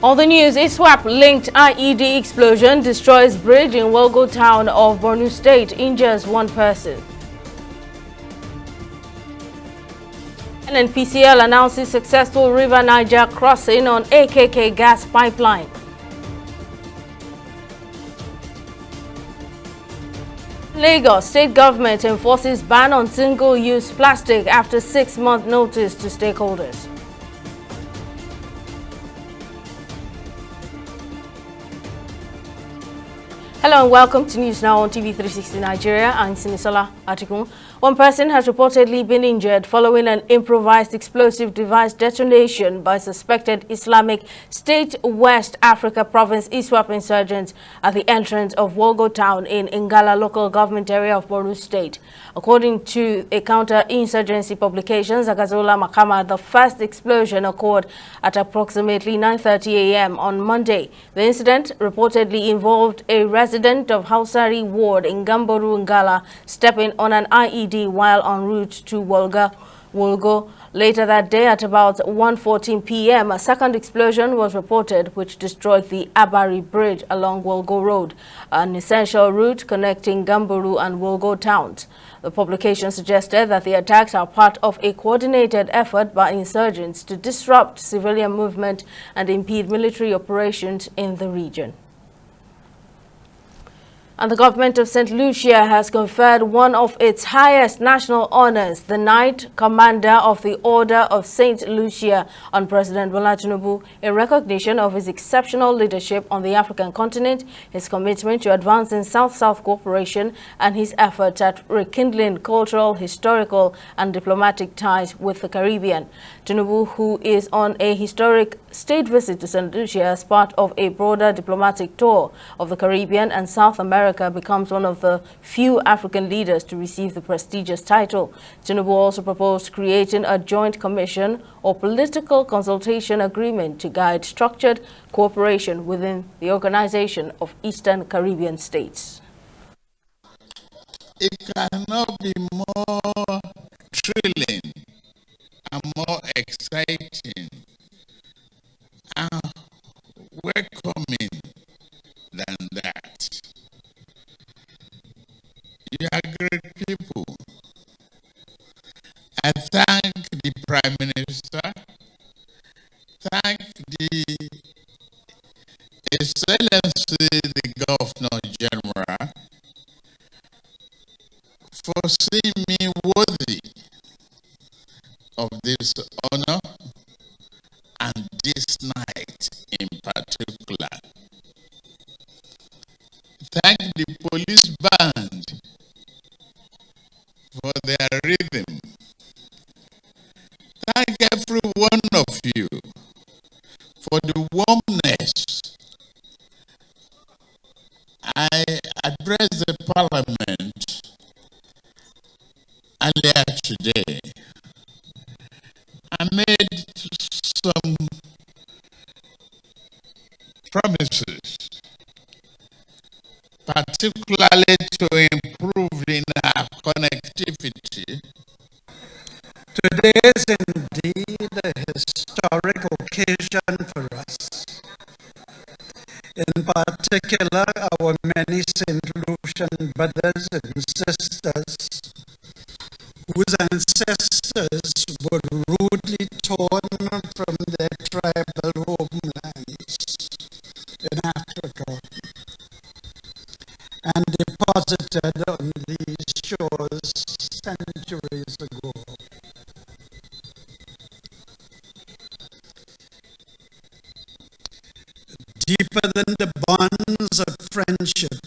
On the news, ISWAP-linked IED explosion destroys bridge in Wolgo town of Borno State, injures one person. NNPCL announces successful River Niger crossing on AKK gas pipeline. Lagos state government enforces ban on single-use plastic after 6-month notice to stakeholders. Hello and welcome to News Now on TV360 Nigeria. I'm Simisola Atikun. One person has reportedly been injured following an improvised explosive device detonation by suspected Islamic State West Africa Province ISWAP insurgents at the entrance of Wolgo town in Ingala local government area of Borno State. According to a counter-insurgency publication, Zagazola Makama, the first explosion occurred at approximately 9:30 a.m. on Monday. The incident reportedly involved a resident of Hausari Ward in Gamboru Ngala stepping on an IED while en route to Wolgo. Later that day at about 1:14 p.m. a second explosion was reported which destroyed the Abari Bridge along Wolgo Road, an essential route connecting Gamboru and Wolgo towns. The publication suggested that the attacks are part of a coordinated effort by insurgents to disrupt civilian movement and impede military operations in the region. And the government of St. Lucia has conferred one of its highest national honors, the Knight Commander of the Order of St. Lucia, on President Bola Tinubu in recognition of his exceptional leadership on the African continent, his commitment to advancing South-South cooperation, and his efforts at rekindling cultural, historical, and diplomatic ties with the Caribbean. Tinubu, who is on a historic state visit to St. Lucia as part of a broader diplomatic tour of the Caribbean and South America, becomes one of the few African leaders to receive the prestigious title. Tinubu also proposed creating a joint commission or political consultation agreement to guide structured cooperation within the Organization of Eastern Caribbean States. It cannot be more thrilling and more exciting and welcoming than that. You are great people. I thank the Prime Minister, thank the Excellency, the Governor General, for seeing me worthy of this honor and this night in particular. Thank the police band for their rhythm. Thank every one of you for the warmness. I addressed the Parliament earlier today. I made some promises, particularly to improve in our connectivity. Today is indeed a historic occasion for us. In particular, our many St. Lucian brothers and sisters whose ancestors were rudely torn from their tribal homelands in Africa and deposited on these shores centuries ago. Deeper than the bonds of friendship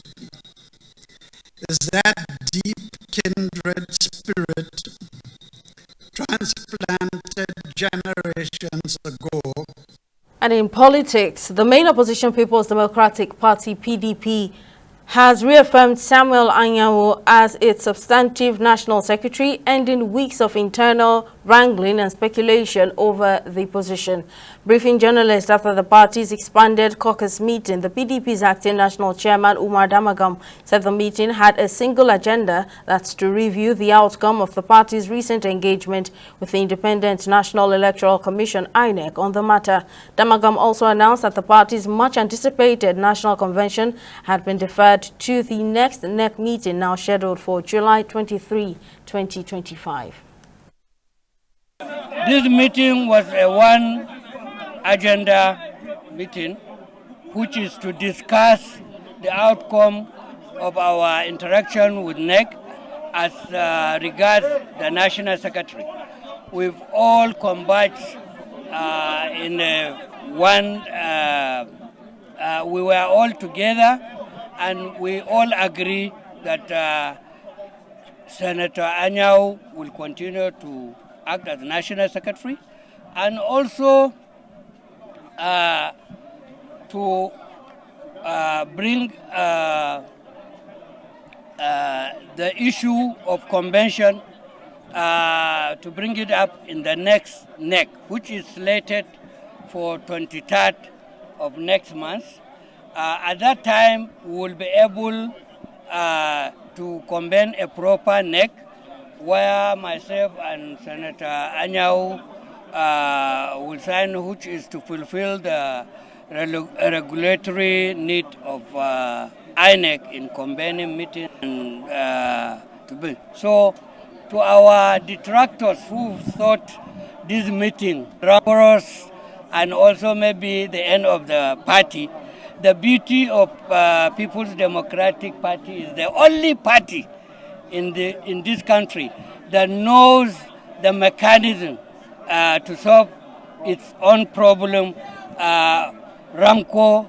is that deep kindred spirit transplanted generations ago. And in politics, the main opposition People's Democratic Party, PDP, has reaffirmed Samuel Anyanwu as its substantive national secretary, ending weeks of internal wrangling and speculation over the position. Briefing journalists after the party's expanded caucus meeting, the PDP's acting national chairman Umar Damagam said the meeting had a single agenda, that's to review the outcome of the party's recent engagement with the Independent National Electoral Commission (INEC) on the matter. Damagam also announced that the party's much-anticipated national convention had been deferred to the next NEC meeting, now scheduled for July 23, 2025. This meeting was a one-agenda meeting, which is to discuss the outcome of our interaction with NEC as regards the National Secretary. We've all converged in one, we were all together, and we all agree that Senator Anyanwu will continue to act as National Secretary, and also to bring the issue of convention, to bring it up in the next NEC, which is slated for 23rd of next month. At that time, we will be able to convene a proper NEC where myself and Senator Anyanwu will sign, which is to fulfill the regulatory need of INEC in convening meeting. So, to our detractors who thought this meeting rigorous and also maybe the end of the party, the beauty of People's Democratic Party is the only party in this country that knows the mechanism to solve its own problem, Ramco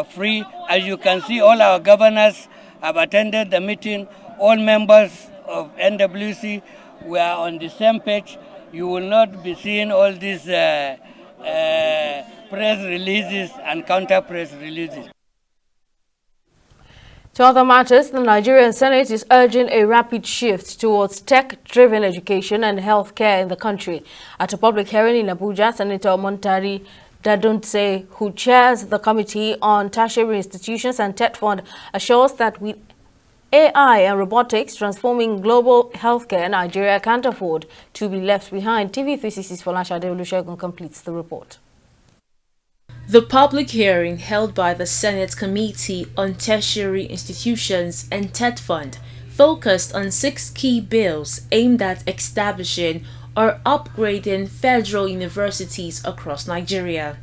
free. As you can see, all our governors have attended the meeting. All members of NWC were on the same page. You will not be seeing all these press releases and counter press releases. To other matters, the Nigerian Senate is urging a rapid shift towards tech-driven education and healthcare in the country. At a public hearing in Abuja, Senator Montari Daduntse, who chairs the Committee on Tertiary Institutions and TET Fund, assures that with AI and robotics transforming global healthcare, Nigeria can't afford to be left behind. TV360's Folashade Olusegun completes the report. The public hearing held by the Senate Committee on Tertiary Institutions and TET Fund focused on 6 key bills aimed at establishing or upgrading federal universities across Nigeria.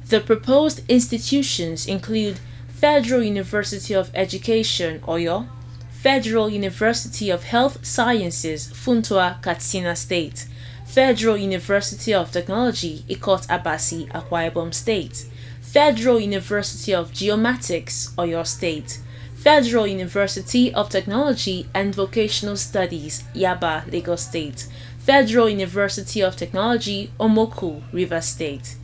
The proposed institutions include Federal University of Education, Oyo, Federal University of Health Sciences, Funtua, Katsina State, Federal University of Technology, Ikot Abasi, Akwa Ibom State, Federal University of Geomatics, Oyo State, Federal University of Technology and Vocational Studies, Yaba, Lagos State, Federal University of Technology, Omoku, Rivers State.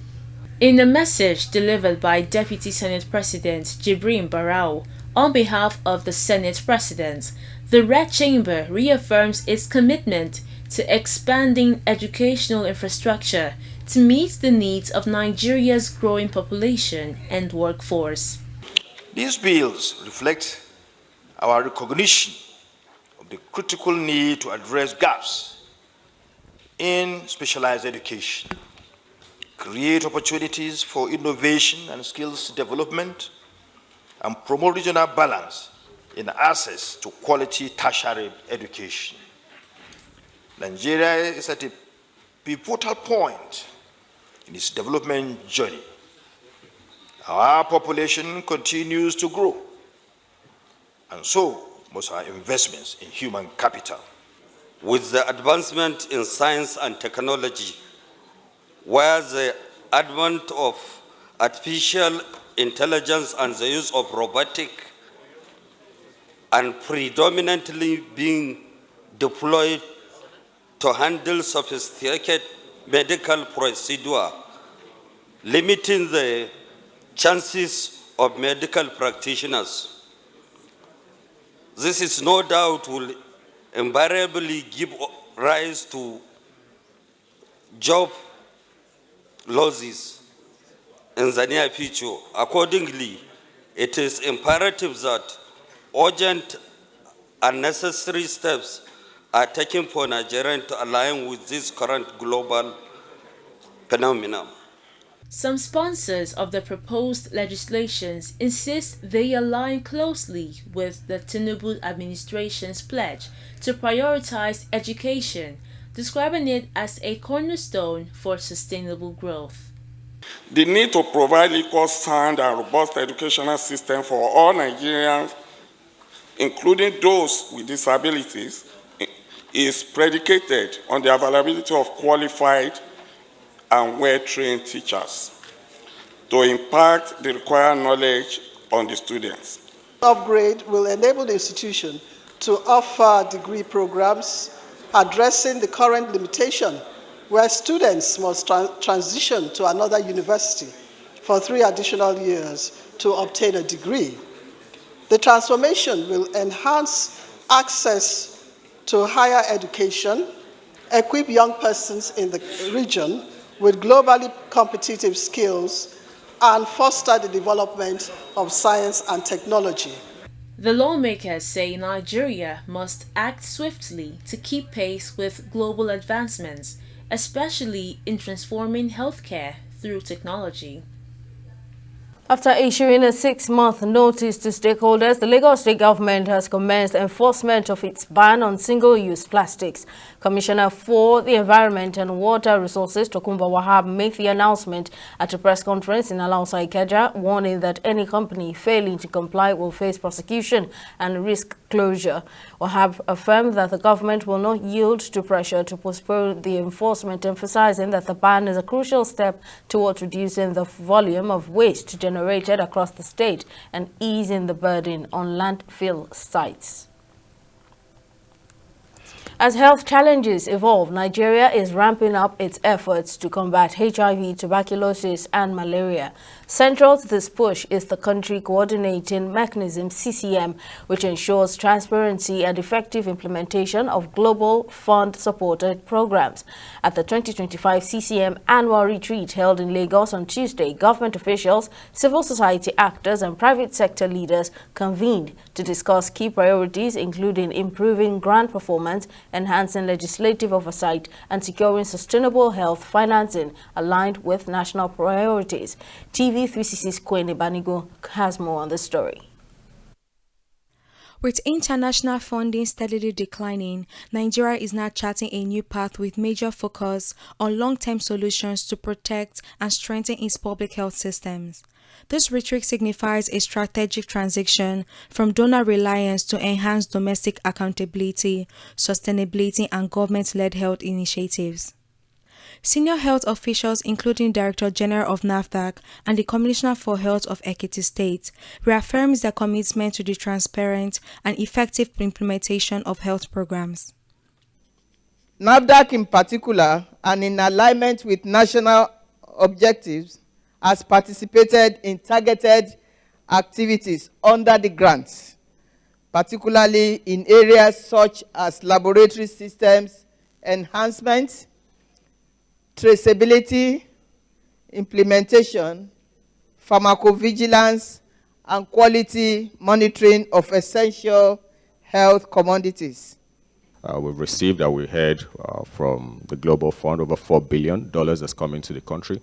In a message delivered by Deputy Senate President Jibrin Barau on behalf of the Senate President, the Red Chamber reaffirms its commitment to expanding educational infrastructure to meet the needs of Nigeria's growing population and workforce. These bills reflect our recognition of the critical need to address gaps in specialized education, create opportunities for innovation and skills development, and promote regional balance in access to quality tertiary education. Nigeria is at a pivotal point in its development journey. Our population continues to grow, and so must our investments in human capital. With the advancement in science and technology, where the advent of artificial intelligence and the use of robotic and predominantly being deployed to handle sophisticated medical procedure, limiting the chances of medical practitioners This is no doubt will invariably give rise to job losses in the near future. Accordingly, it is imperative that urgent and necessary steps are taken for Nigeria to align with this current global phenomenon. Some sponsors of the proposed legislations insist they align closely with the Tinubu administration's pledge to prioritize education, describing it as a cornerstone for sustainable growth. The need to provide equal, sound, and robust educational system for all Nigerians, including those with disabilities, is predicated on the availability of qualified and well-trained teachers to impart the required knowledge on the students. Upgrade will enable the institution to offer degree programs addressing the current limitation where students must transition to another university for 3 additional years to obtain a degree. The transformation will enhance access to higher education, equip young persons in the region with globally competitive skills, and foster the development of science and technology. The lawmakers say Nigeria must act swiftly to keep pace with global advancements, especially in transforming healthcare through technology. After issuing a 6-month notice to stakeholders, the Lagos State government has commenced enforcement of its ban on single-use plastics. Commissioner for the Environment and Water Resources, Tokunbo Wahab, made the announcement at a press conference in Alausa, Ikeja, warning that any company failing to comply will face prosecution and risk closure. Wahab affirmed that the government will not yield to pressure to postpone the enforcement, emphasizing that the ban is a crucial step towards reducing the volume of waste generated across the state and easing the burden on landfill sites. As health challenges evolve, Nigeria is ramping up its efforts to combat HIV, tuberculosis, and malaria. Central to this push is the Country Coordinating Mechanism, CCM, which ensures transparency and effective implementation of global fund-supported programs. At the 2025 CCM annual retreat held in Lagos on Tuesday, government officials, civil society actors, and private sector leaders convened to discuss key priorities, including improving grant performance, enhancing legislative oversight, and securing sustainable health financing aligned with national priorities. TV366's Kwene Banigo has more on the story. With international funding steadily declining, Nigeria is now charting a new path with major focus on long-term solutions to protect and strengthen its public health systems. This rhetoric signifies a strategic transition from donor reliance to enhanced domestic accountability, sustainability, and government-led health initiatives. Senior health officials, including Director General of NAFDAC and the Commissioner for Health of Ekiti State, reaffirms their commitment to the transparent and effective implementation of health programs. NAFDAC in particular, and in alignment with national objectives, has participated in targeted activities under the grants, particularly in areas such as laboratory systems enhancement, traceability, implementation, pharmacovigilance, and quality monitoring of essential health commodities. We've received, and we heard from the Global Fund, over $4 billion that's come into the country.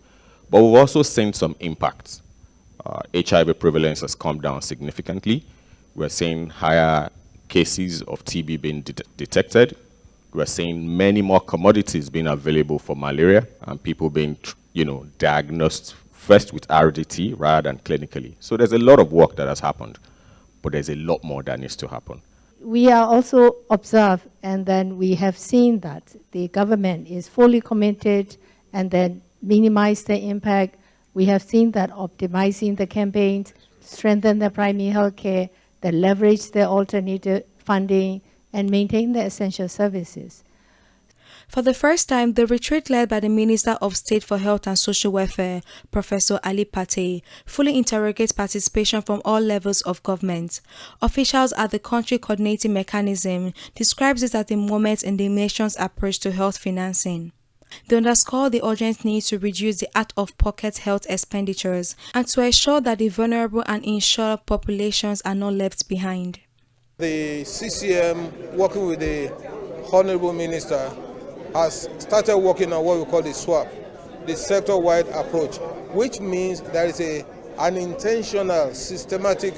But we've also seen some impacts. HIV prevalence has come down significantly. We're seeing higher cases of TB being detected. We're seeing many more commodities being available for malaria and people being, diagnosed first with RDT rather than clinically. So there's a lot of work that has happened, but there's a lot more that needs to happen. We are also observed, and then we have seen that the government is fully committed and then minimize the impact. We have seen that optimizing the campaigns, strengthen the primary health care, that leverage the alternative funding, and maintain the essential services. For the first time, the retreat led by the Minister of State for Health and Social Welfare, Professor Ali Pate, fully interrogates participation from all levels of government. Officials at the country coordinating mechanism describes it as a moment in the nation's approach to health financing. They underscore the urgent need to reduce the out-of-pocket health expenditures and to ensure that the vulnerable and insured populations are not left behind. The CCM, working with the Honorable Minister, has started working on what we call the SWAP, the sector-wide approach, which means there is an intentional, systematic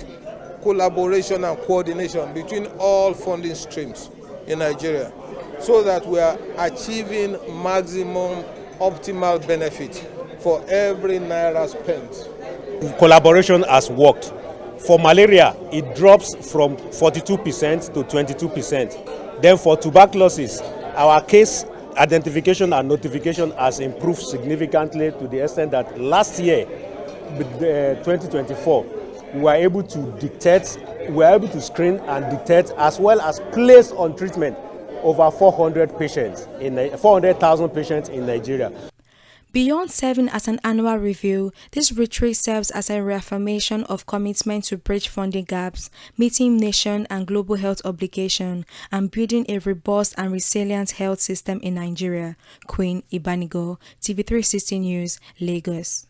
collaboration and coordination between all funding streams in Nigeria, so that we are achieving maximum optimal benefit for every naira spent. Collaboration has worked. For malaria, it drops from 42% to 22%. Then for tuberculosis, our case identification and notification has improved significantly to the extent that last year, 2024, we were able to screen and detect as well as place on treatment over 400,000 patients in Nigeria. Beyond serving as an annual review, this retreat serves as a reaffirmation of commitment to bridge funding gaps, meeting nation and global health obligations, and building a robust and resilient health system in Nigeria. Queen Ibanigo, TV360 News, Lagos.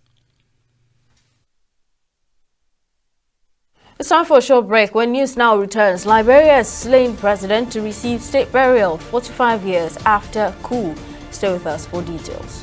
It's time for a short break. When News Now returns, Liberia has slain president to receive state burial 45 years after coup. Stay with us for details.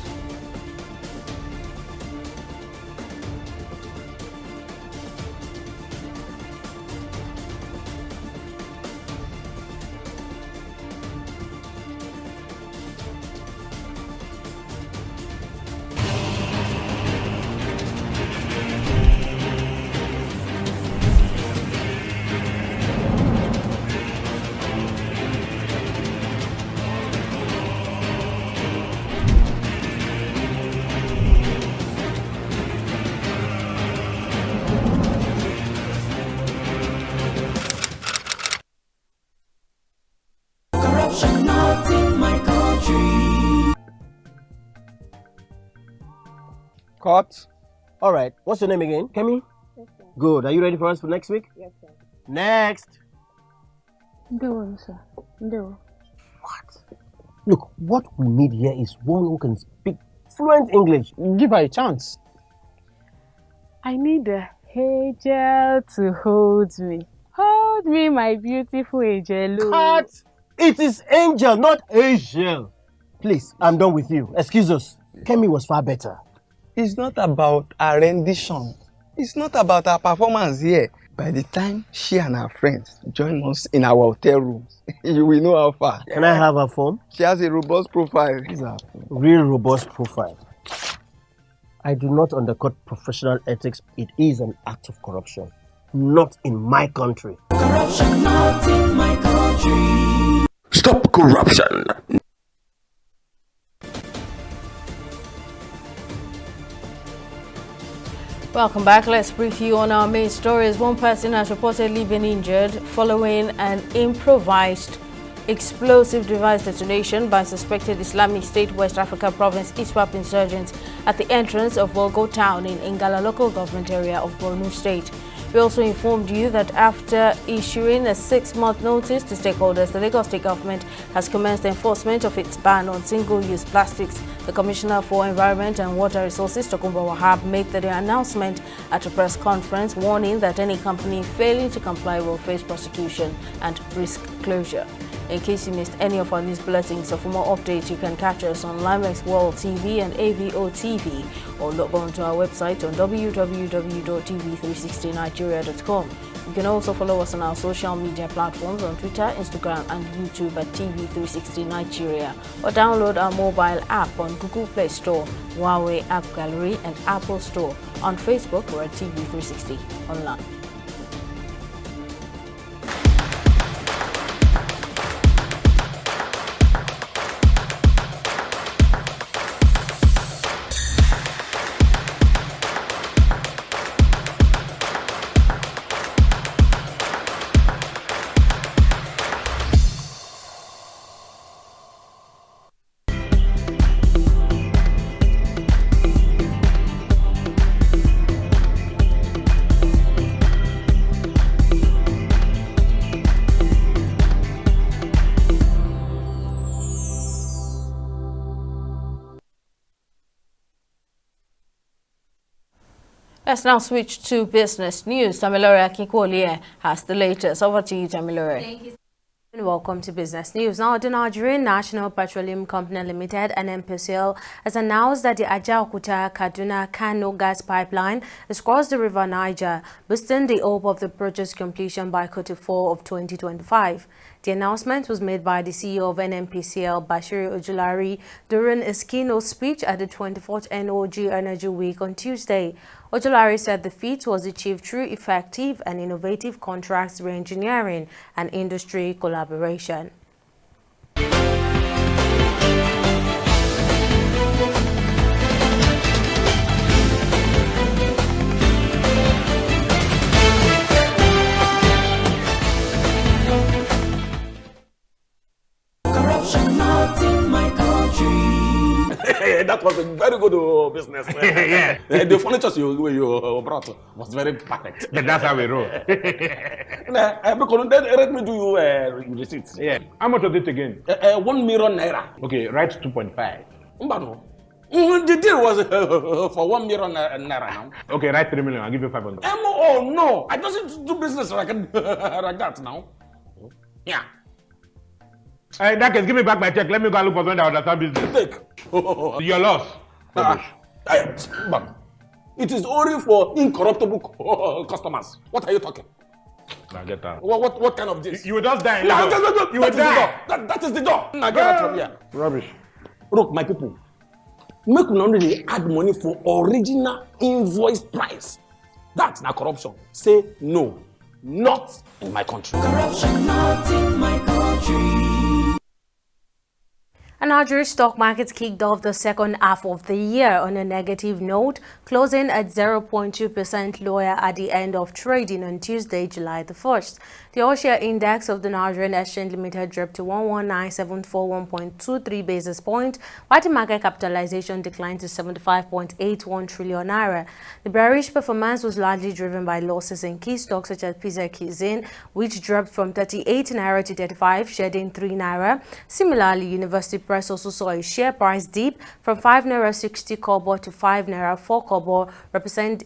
Cut. All right. What's your name again? Kemi? Yes, sir. Good. Are you ready for us for next week? Yes, sir. Next. No, sir. No. What? Look, what we need here is one who can speak fluent English. Give her a chance. I need a angel to hold me. Hold me, my beautiful angel. Cut! It is angel, not angel. Please, I'm done with you. Excuse us. Kemi was far better. It's not about our rendition. It's not about our performance here. By the time she and her friends join us in our hotel rooms, you will know how far. Can I have her phone? She has a robust profile. Real robust profile. I do not undercut professional ethics. It is an act of corruption. Not in my country. Corruption not in my country. Stop corruption. Welcome back. Let's brief you on our main stories. One person has reportedly been injured following an improvised explosive device detonation by suspected Islamic State West Africa Province ISWAP insurgents at the entrance of Volgo Town in Ingala local government area of Borno State. We also informed you that after issuing a 6-month notice to stakeholders, the Lagos State government has commenced enforcement of its ban on single-use plastics. The Commissioner for Environment and Water Resources, Tokunbo Wahab, made the announcement at a press conference, warning that any company failing to comply will face prosecution and risk closure. In case you missed any of our news bulletins, so for more updates, you can catch us on Limex World TV and AVO TV, or log on to our website on www.tv360nigeria.com. You can also follow us on our social media platforms on Twitter, Instagram, and YouTube at TV360 Nigeria, or download our mobile app on Google Play Store, Huawei App Gallery, and Apple Store. On Facebook, we're at TV360 Online. Let's now switch to business news. Tamilore Akinkwoliye has the latest. Over to you, Tamilore. Thank you. Welcome to Business News. Now, the Nigerian National Petroleum Company Limited, NNPCL, has announced that the Ajaokuta-Kaduna-Kano gas pipeline has crossed the River Niger, boosting the hope of the project's completion by Q4 of 2025. The announcement was made by the CEO of NNPCL, Bashir Ojulari, during his keynote speech at the 24th NOG Energy Week on Tuesday. Ojulari said the feat was achieved through effective and innovative contracts re-engineering and industry collaboration. Corruption not in my country. That was a very good business. Yeah. The furniture you brought was very perfect. That's how we roll. Let me do you receipts. Yeah. How much was it again? 1 million naira. Okay, write 2.5. The deal was for 1 million naira now. Okay, write 3 million. I'll give you 500. Oh no, I just do business like that now. Yeah. In that case, give me back my check. Let me go look for someone that understand business. Take. Your loss. It is only for incorruptible customers. What are you talking? Now get out. What kind of this? You will just die. No, You will die. That is the door. Now get out from here. Rubbish. Look, my people, make we not really add money for original invoice price. That's not corruption. Say no. Not in my country. Corruption not in my country. And Nigeria's stock market kicked off the second half of the year on a negative note, closing at 0.2% lower at the end of trading on Tuesday, July the 1st. The all-share index of the Nigerian Exchange Limited dropped to 119,741.23 basis points, while the market capitalization declined to 75.81 trillion naira. The bearish performance was largely driven by losses in key stocks such as Pizza Cuisine, which dropped from 38 naira to 35, shedding 3 naira. Similarly, University Press also saw a share price dip from 5 naira 60 kobo to 5 naira 4 kobo,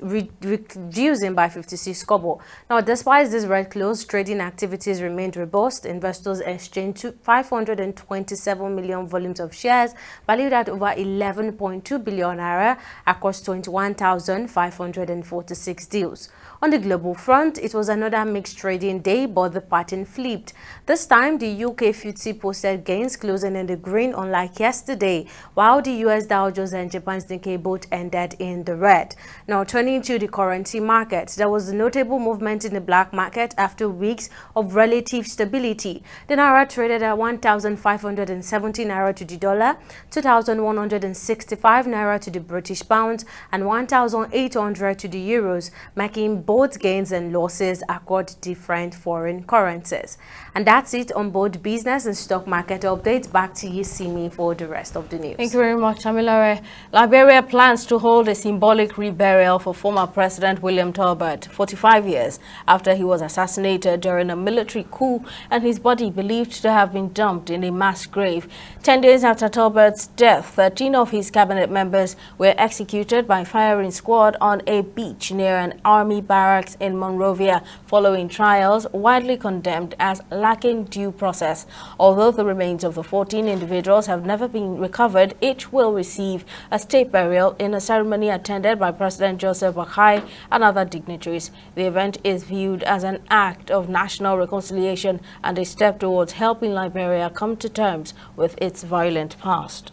reducing by 56 kobo. Now, despite this red close, trading activities remained robust. Investors exchanged 527 million volumes of shares, valued at over 11.2 billion naira across 21,546 deals. On the global front, it was another mixed trading day, but the pattern flipped. This time, the UK FTSE posted gains, closing in the green unlike yesterday, while the US Dow Jones and Japan's Nikkei both ended in the red. Now, turning to the currency market, there was a notable movement in the black market after weeks of relative stability. The naira traded at 1,570 naira to the dollar, 2,165 naira to the British pound, and 1,800 to the euros, making both gains and losses across different foreign currencies. And that's it on both business and stock market updates. Back to you, Simi, for the rest of the news. Thank you very much, Tamilore. Liberia plans to hold a symbolic reburial for former President William Tolbert, 45 years after he was assassinated during a military coup and his body believed to have been dumped in a mass grave. 10 days after Tolbert's death, 13 of his cabinet members were executed by firing squad on a beach near an army barracks in Monrovia following trials widely condemned as lacking due process. Although the remains of the 14 individuals have never been recovered, each will receive a state burial in a ceremony attended by President Joseph Boakai and other dignitaries. The event is viewed as an act of national reconciliation and a step towards helping Liberia come to terms with its violent past.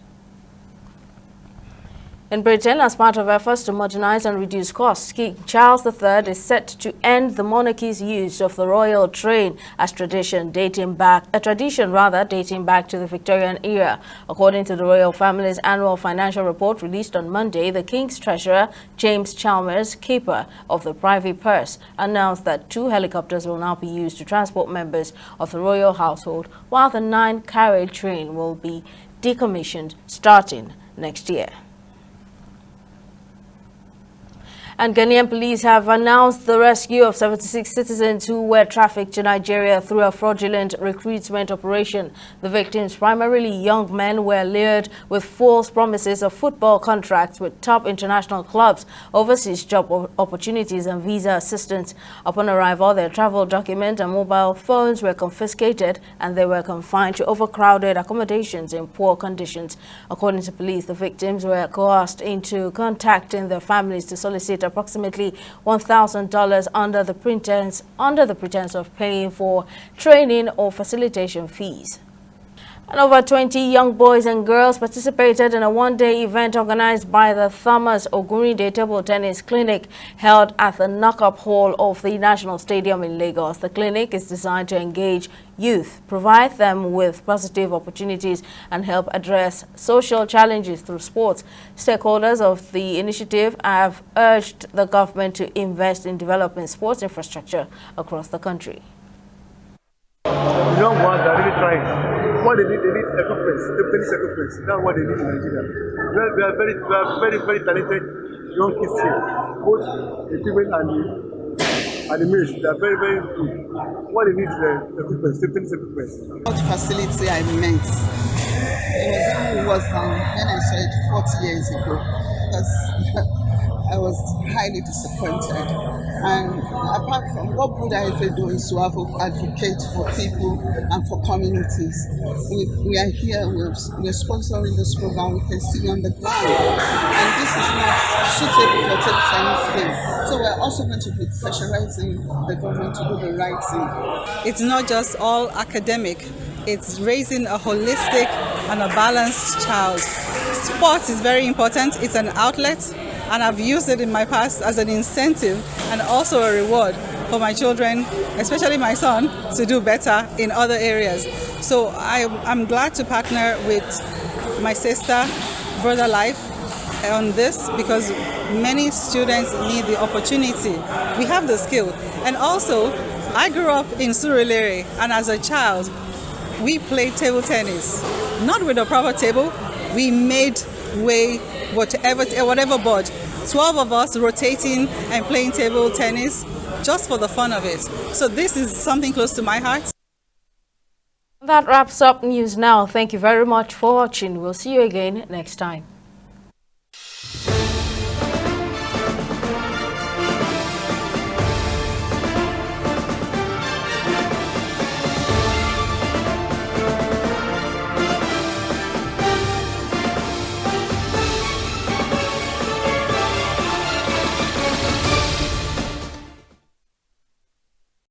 In Britain, as part of efforts to modernize and reduce costs, King Charles III is set to end the monarchy's use of the royal train as dating back to the Victorian era. According to the royal family's annual financial report released on Monday, the King's treasurer, James Chalmers, keeper of the private purse, announced that 2 helicopters will now be used to transport members of the royal household, while the 9-carriage train will be decommissioned starting next year. And Ghanaian police have announced the rescue of 76 citizens who were trafficked to Nigeria through a fraudulent recruitment operation. The victims, primarily young men, were lured with false promises of football contracts with top international clubs, overseas job opportunities and visa assistance. Upon arrival, their travel documents and mobile phones were confiscated and they were confined to overcrowded accommodations in poor conditions. According to police, the victims were coerced into contacting their families to solicit approximately $1,000 under the pretense of paying for training or facilitation fees. And over 20 young boys and girls participated in a one-day event organized by the Thomas Ogurinde Table Tennis Clinic held at the Knock-Up Hall of the National Stadium in Lagos. The clinic is designed to engage youth, provide them with positive opportunities, and help address social challenges through sports. Stakeholders of the initiative have urged the government to invest in developing sports infrastructure across the country. Young ones are really trying. What they need equipment, tennis equipment. That's what they need in Nigeria. We are very talented young kids here, both the female and the males. They are very good. What they need is equipment, tennis equipment. What facility I meant? It was when I saw it 40 years ago. Because I was highly disappointed. And apart from what would I ever do is to advocate for people and for communities. We are here, we're sponsoring this program, we can see on the ground. And this is not suitable for table tennis game. So we're also going to be pressurizing the government to do the right thing. It's not just all academic, it's raising a holistic and a balanced child. Sport is very important, it's an outlet. And I've used it in my past as an incentive and also a reward for my children, especially my son, to do better in other areas. So I'm glad to partner with my sister, Brother Life, on this because many students need the opportunity. We have the skill. And also, I grew up in Surulere, and as a child, we played table tennis. Not with a proper table, we made way whatever board. 12 of us rotating and playing table tennis just for the fun of it. So this is something close to my heart. That wraps up News Now. Thank you very much for watching. We'll see you again next time.